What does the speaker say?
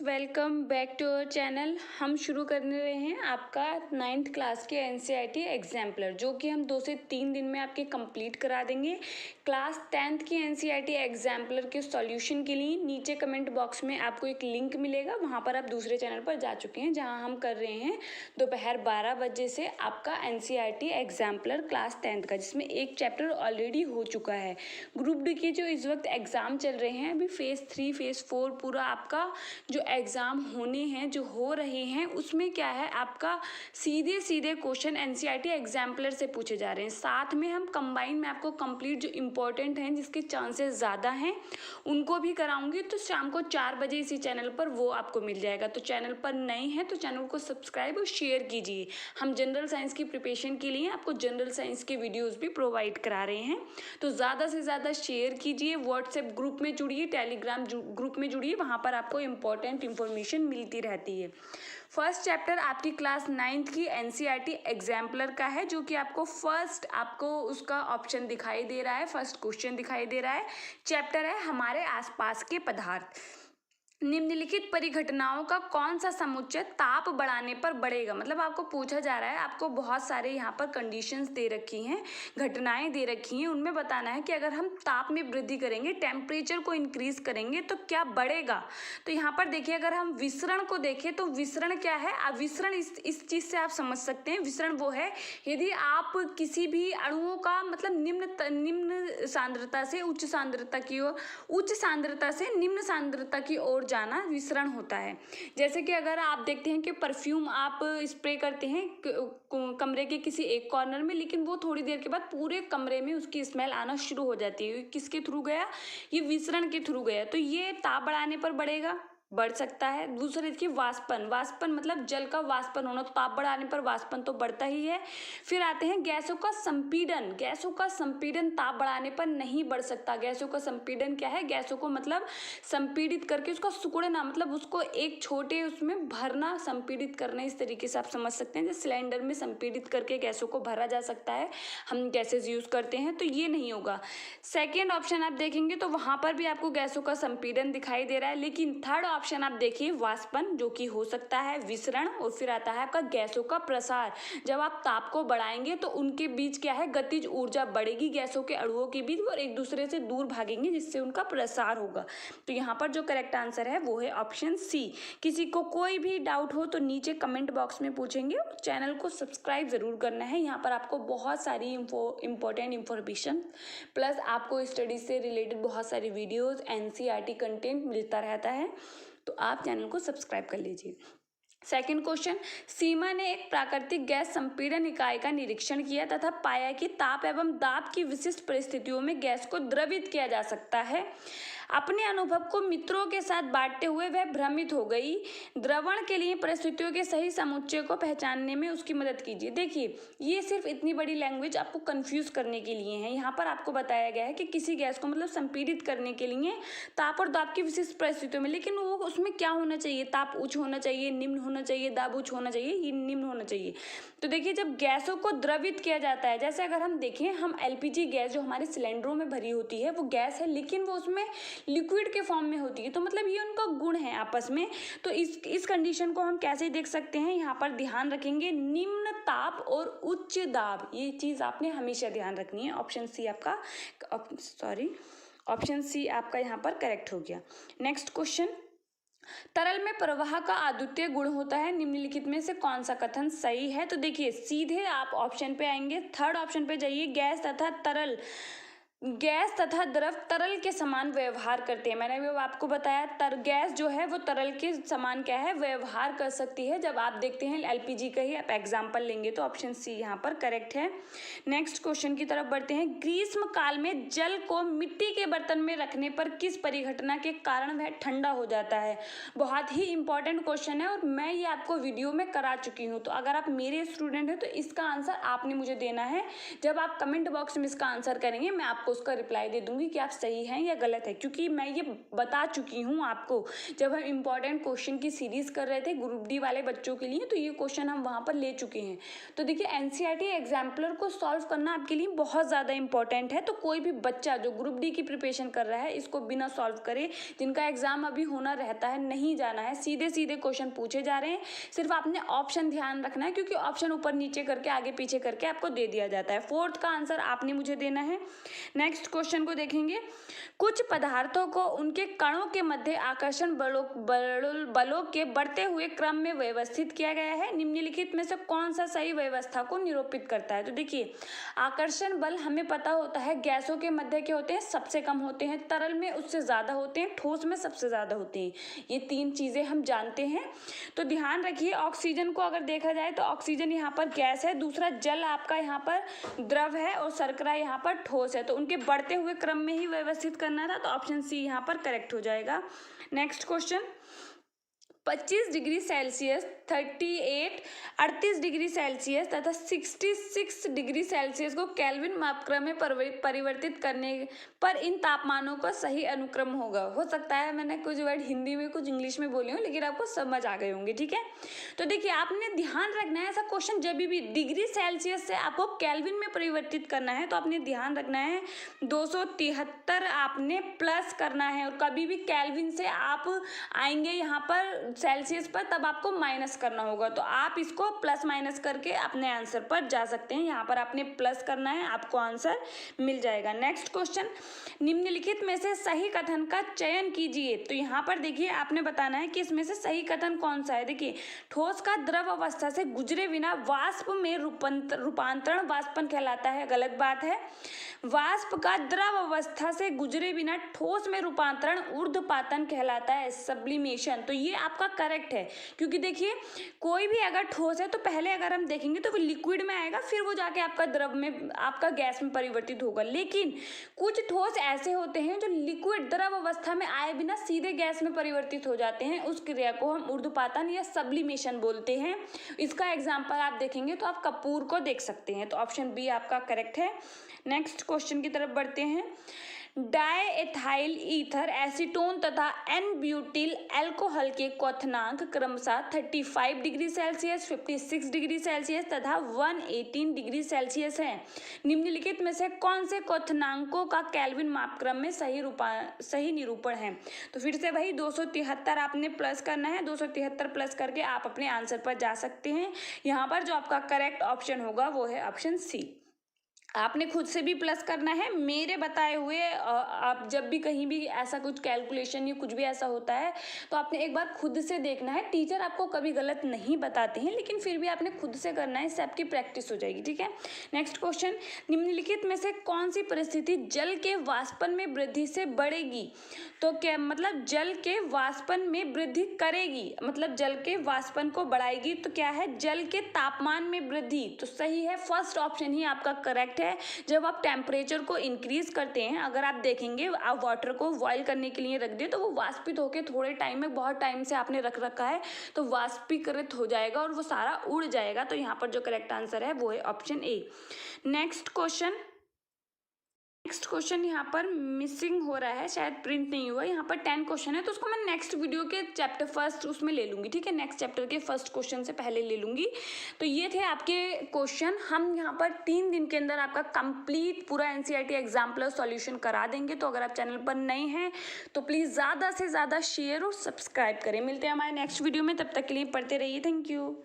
Welcome back to our channel. हम शुरू करने रहे हैं आपका 9th क्लास के एनसीईआरटी एग्जाम्पलर, जो कि हम 2 से 3 दिन में आपके कंप्लीट करा देंगे। क्लास 10th की एनसीईआरटी एग्जाम्पलर के सॉल्यूशन के लिए नीचे कमेंट बॉक्स में आपको एक लिंक मिलेगा, वहां पर आप दूसरे चैनल पर जा चुके हैं, जहां हम कर रहे हैं दोपहर 12 बजे से आपका एनसीईआरटी एग्जाम्पलर क्लास 10th का, जिसमें एक चैप्टर ऑलरेडी हो चुका है। ग्रुप डी के जो इस वक्त एग्जाम चल रहे हैं, अभी फेज 3 फेज 4 पूरा आपका जो एग्ज़ाम होने हैं, जो हो रहे हैं, उसमें क्या है, आपका सीधे सीधे क्वेश्चन एनसीईआरटी एग्जाम्पलर से पूछे जा रहे हैं। साथ में हम कंबाइन में आपको कंप्लीट जो इम्पोर्टेंट हैं, जिसके चांसेस ज़्यादा हैं, उनको भी कराऊंगी। तो शाम को 4 बजे इसी चैनल पर वो आपको मिल जाएगा। तो चैनल पर नए हैं तो चैनल को सब्सक्राइब और शेयर कीजिए। हम जनरल साइंस की प्रिपरेशन के लिए आपको जनरल साइंस के वीडियोज़ भी प्रोवाइड करा रहे हैं। तो ज़्यादा से ज़्यादा शेयर कीजिए, व्हाट्सएप ग्रुप में जुड़िए, टेलीग्राम ग्रुप में जुड़िए, वहाँ पर आपको इम्पोर्टेंट इंफॉर्मेशन मिलती रहती है। फर्स्ट चैप्टर आपकी क्लास 9th की एनसीईआरटी एग्जाम्पलर का है, जो कि आपको उसका ऑप्शन दिखाई दे रहा है, फर्स्ट क्वेश्चन दिखाई दे रहा है। चैप्टर है हमारे आसपास के पदार्थ। निम्नलिखित परिघटनाओं का कौन सा समुच्चय ताप बढ़ाने पर बढ़ेगा। मतलब आपको पूछा जा रहा है, आपको बहुत सारे यहाँ पर कंडीशंस दे रखी हैं, घटनाएं दे रखी हैं, उनमें बताना है कि अगर हम ताप में वृद्धि करेंगे, टेम्परेचर को इंक्रीज करेंगे, तो क्या बढ़ेगा। तो यहाँ पर देखिए, अगर हम विसरण को देखें तो विसरण क्या है, विसरण इस चीज़ से आप समझ सकते हैं। विसरण वो है, यदि आप किसी भी अणुओं का मतलब निम्न सांद्रता से उच्च सांद्रता की ओर, उच्च सांद्रता से निम्न सांद्रता की ओर जाना विसरण होता है। जैसे कि अगर आप देखते हैं कि परफ्यूम आप स्प्रे करते हैं कमरे के किसी एक कॉर्नर में, लेकिन वो थोड़ी देर के बाद पूरे कमरे में उसकी स्मेल आना शुरू हो जाती है। किसके थ्रू गया, ये विसरण के थ्रू गया। तो ये ताप बढ़ाने पर बढ़ेगा, बढ़ सकता है। दूसरे देखिए वाष्पन, वाष्पन मतलब जल का वाष्पन होना, तो ताप बढ़ाने पर वाष्पन तो बढ़ता ही है। फिर आते हैं गैसों का संपीडन। गैसों का संपीडन ताप बढ़ाने पर नहीं बढ़ सकता। गैसों का संपीडन क्या है, गैसों को मतलब संपीडित करके उसका सिकुड़ना, मतलब उसको एक छोटे उसमें भरना, संपीडित करना, इस तरीके से आप समझ सकते हैं। जैसे सिलेंडर में संपीडित करके गैसों को भरा जा सकता है, हम गैसेज यूज करते हैं, तो ये नहीं होगा। सेकेंड ऑप्शन आप देखेंगे तो वहां पर भी आपको गैसों का संपीडन दिखाई दे रहा है, लेकिन थर्ड ऑप्शन आप देखिए वाष्पन, जो कि हो सकता है विसरण। और फिर आता है आपका गैसों का प्रसार। जब आप ताप को बढ़ाएंगे तो उनके बीच क्या है, गतिज ऊर्जा बढ़ेगी गैसों के अणुओं के बीच, और एक दूसरे से दूर भागेंगे, जिससे उनका प्रसार होगा। तो यहाँ पर जो करेक्ट आंसर है वो है ऑप्शन सी। किसी को कोई भी डाउट हो तो नीचे कमेंट बॉक्स में पूछेंगे। चैनल को सब्सक्राइब जरूर करना है। यहाँ पर आपको बहुत सारी इंपॉर्टेंट इंफॉर्मेशन प्लस आपको स्टडी से रिलेटेड बहुत सारी वीडियोस, एनसीईआरटी कंटेंट मिलता रहता है, तो आप चैनल को सब्सक्राइब कर लीजिए। सेकंड क्वेश्चन, सीमा ने एक प्राकृतिक गैस संपीड़न इकाई का निरीक्षण किया तथा पाया कि ताप एवं दाब की विशिष्ट परिस्थितियों में गैस को द्रवित किया जा सकता है। अपने अनुभव को मित्रों के साथ बांटते हुए वह भ्रमित हो गई। द्रवण के लिए परिस्थितियों के सही समुच्चय को पहचानने में उसकी मदद कीजिए। देखिए, ये सिर्फ इतनी बड़ी लैंग्वेज आपको कंफ्यूज करने के लिए है। यहाँ पर आपको बताया गया है कि किसी गैस को मतलब संपीड़ित करने के लिए ताप और दाब की विशिष्ट परिस्थितियों में, लेकिन वो उसमें क्या होना चाहिए, ताप उच्च होना चाहिए, निम्न होना चाहिए, दाब उच्च होना चाहिए, ये निम्न होना चाहिए। तो देखिए, जब गैसों को द्रवित किया जाता है, जैसे अगर हम देखें, हम एलपीजी गैस जो हमारे सिलेंडरों में भरी होती है, वो गैस है, लेकिन वो उसमें लिक्विड के फॉर्म में होती है, तो मतलब ये उनका गुण है आपस में। तो इस कंडीशन को हम कैसे देख सकते हैं, यहाँ पर ध्यान रखेंगे निम्न ताप और उच्च दाब, ये चीज आपने हमेशा ध्यान रखनी है। ऑप्शन सी आपका ऑप्शन सी आपका यहाँ पर करेक्ट हो गया। नेक्स्ट क्वेश्चन, तरल में प्रवाह का अद्वितीय गुण होता है, निम्नलिखित में से कौन सा कथन सही है। तो देखिए, सीधे आप ऑप्शन पे आएंगे, थर्ड ऑप्शन पे जाइए, गैस तथा द्रव तरल के समान व्यवहार करते हैं। मैंने भी आपको बताया, गैस जो है वो तरल के समान क्या है, व्यवहार कर सकती है। जब आप देखते हैं एलपीजी का ही आप एग्जांपल लेंगे, तो ऑप्शन सी यहाँ पर करेक्ट है। नेक्स्ट क्वेश्चन की तरफ बढ़ते हैं। ग्रीष्म काल में जल को मिट्टी के बर्तन में रखने पर किस परिघटना के कारण वह ठंडा हो जाता है। बहुत ही इंपॉर्टेंट क्वेश्चन है, और मैं ये आपको वीडियो में करा चुकी हूँ। तो अगर आप मेरे स्टूडेंट हैं तो इसका आंसर आपने मुझे देना है। जब आप कमेंट बॉक्स में इसका आंसर करेंगे, मैं आपको उसका रिप्लाई दे दूंगी कि आप सही हैं या गलत है, क्योंकि मैं ये बता चुकी हूँ आपको जब हम इंपॉर्टेंट क्वेश्चन की सीरीज कर रहे थे ग्रुप डी वाले बच्चों के लिए, तो ये क्वेश्चन हम वहाँ पर ले चुके हैं। तो देखिए एनसीईआरटी एग्जाम्पलर को सॉल्व करना आपके लिए बहुत ज़्यादा इंपॉर्टेंट है। तो कोई भी बच्चा जो ग्रुप डी की प्रिपरेशन कर रहा है इसको बिना सॉल्व करे, जिनका एग्जाम अभी होना रहता है, नहीं जाना है, सीधे सीधे क्वेश्चन पूछे जा रहे हैं। सिर्फ आपने ऑप्शन ध्यान रखना है, क्योंकि ऑप्शन ऊपर नीचे करके आगे पीछे करके आपको दे दिया जाता है। फोर्थ का आंसर आपने मुझे देना है। नेक्स्ट क्वेश्चन को देखेंगे। कुछ पदार्थों को उनके कणों के मध्य आकर्षण बलों के बढ़ते हुए क्रम में व्यवस्थित किया गया है। निम्नलिखित में से कौन सा सही व्यवस्था को निरूपित करता है? तो देखिए आकर्षण बल हमें पता होता है गैसों के मध्य के होते हैं, सबसे कम होते हैं, तरल में उससे ज़्यादा होते हैं, ठोस में सबसे ज़्यादा होते हैं। ये तीन चीज़ें हम जानते हैं। तो ध्यान रखिए ऑक्सीजन को अगर देखा जाए तो ऑक्सीजन यहाँ पर गैस है, दूसरा जल आपका यहाँ पर द्रव है और शर्करा यहाँ पर ठोस है। तो उनके बढ़ते हुए क्रम में ही व्यवस्थित करना था, तो ऑप्शन सी यहाँ पर करेक्ट हो जाएगा। Next question. 25 degree Celsius, 38 degree Celsius तथा 66 डिग्री सेल्सियस को केल्विन मापक्रम में परिवर्तित करने पर इन तापमानों का सही अनुक्रम होगा। हो सकता है मैंने कुछ वर्ड हिंदी में कुछ इंग्लिश में बोले हूँ, लेकिन आपको समझ आ गए होंगे, ठीक है। तो देखिए आपने ध्यान रखना है, ऐसा क्वेश्चन जब भी डिग्री सेल्सियस से आपको केल्विन में परिवर्तित करना है तो आपने ध्यान रखना है 273 आपने प्लस करना है, और कभी भी केल्विन से आप आएंगे यहाँ पर सेल्सियस पर तब आपको माइनस करना होगा। तो आप इसको प्लस माइनस करके अपने आंसर पर जा सकते हैं। यहाँ पर आपने प्लस करना है, आपको आंसर मिल जाएगा। Next question. निम्नलिखित में से सही कथन का चयन कीजिए। तो यहाँ पर देखिए आपने बताना है कि इसमें से सही कथन कौन सा है। देखिए ठोस का द्रव अवस्था से गुजरे बिना वाष्प में रूपांतरण वाष्पन कहलाता है, गलत बात है। वाष्प का द्रव अवस्था से गुजरे बिना ठोस में रूपांतरण ऊर्ध्वपातन कहलाता है, सब्लिमेशन। तो ये आपका करेक्ट है, क्योंकि देखिए कोई भी अगर ठोस है तो पहले अगर हम देखेंगे तो वो लिक्विड में आएगा, फिर वो जाके आपका द्रव में आपका गैस में परिवर्तित होगा। लेकिन कुछ ठोस ऐसे होते हैं जो लिक्विड द्रव अवस्था में आए बिना सीधे गैस में परिवर्तित हो जाते हैं, उस क्रिया को हम ऊर्ध्वपातन या सब्लिमेशन बोलते हैं। इसका एग्जाम्पल आप देखेंगे तो आप कपूर को देख सकते हैं। तो ऑप्शन बी आपका करेक्ट है। नेक्स्ट क्वेश्चन की तरफ बढ़ते हैं। डायएथाइल ईथर एसीटोन तथा एन ब्यूटिल अल्कोहल के क्वथनांक क्रमशः 35 डिग्री सेल्सियस, 56 डिग्री सेल्सियस तथा 118 डिग्री सेल्सियस है। निम्नलिखित में से कौन से क्वथनांकों का केल्विन मापक्रम में सही निरूपण है? तो फिर से भाई 273 आपने प्लस करना है, 273 प्लस करके आप अपने आंसर पर जा सकते हैं। यहाँ पर जो आपका करेक्ट ऑप्शन होगा वो है ऑप्शन सी। आपने खुद से भी प्लस करना है, मेरे बताए हुए आप जब भी कहीं भी ऐसा कुछ कैलकुलेशन या कुछ भी ऐसा होता है तो आपने एक बार खुद से देखना है। टीचर आपको कभी गलत नहीं बताते हैं, लेकिन फिर भी आपने खुद से करना है, इससे आपकी प्रैक्टिस हो जाएगी, ठीक है। Next question. निम्नलिखित में से कौन सी परिस्थिति जल के वाष्पन में वृद्धि से बढ़ेगी? तो क्या मतलब जल के वाष्पन में वृद्धि करेगी, मतलब जल के वाष्पन को बढ़ाएगी। तो क्या है? जल के तापमान में वृद्धि। तो सही है, फर्स्ट ऑप्शन ही आपका करेक्ट है। जब आप टेम्परेचर को इंक्रीज करते हैं, अगर आप देखेंगे आप वाटर को बॉईल करने के लिए रख दिए तो वो वाष्पित होकर थोड़े टाइम में, बहुत टाइम से आपने रख रखा है तो वाष्पीकृत हो जाएगा और वो सारा उड़ जाएगा। तो यहाँ पर जो करेक्ट आंसर है वो है option A. Next question. Next question यहाँ पर मिसिंग हो रहा है, शायद प्रिंट नहीं हुआ। यहाँ पर 10 क्वेश्चन है तो उसको मैं नेक्स्ट वीडियो के चैप्टर फर्स्ट उसमें ले लूँगी, ठीक है। नेक्स्ट चैप्टर के फर्स्ट क्वेश्चन से पहले ले लूँगी। तो ये थे आपके क्वेश्चन। हम यहाँ पर 3 दिन के अंदर आपका कंप्लीट पूरा एनसीईआरटी एग्जाम्पलर सॉल्यूशन करा देंगे। तो अगर आप चैनल पर नए हैं तो प्लीज़ ज़्यादा से ज़्यादा शेयर और सब्सक्राइब करें। मिलते हैं हमारे नेक्स्ट वीडियो में, तब तक के लिए पढ़ते रहिए। Thank you.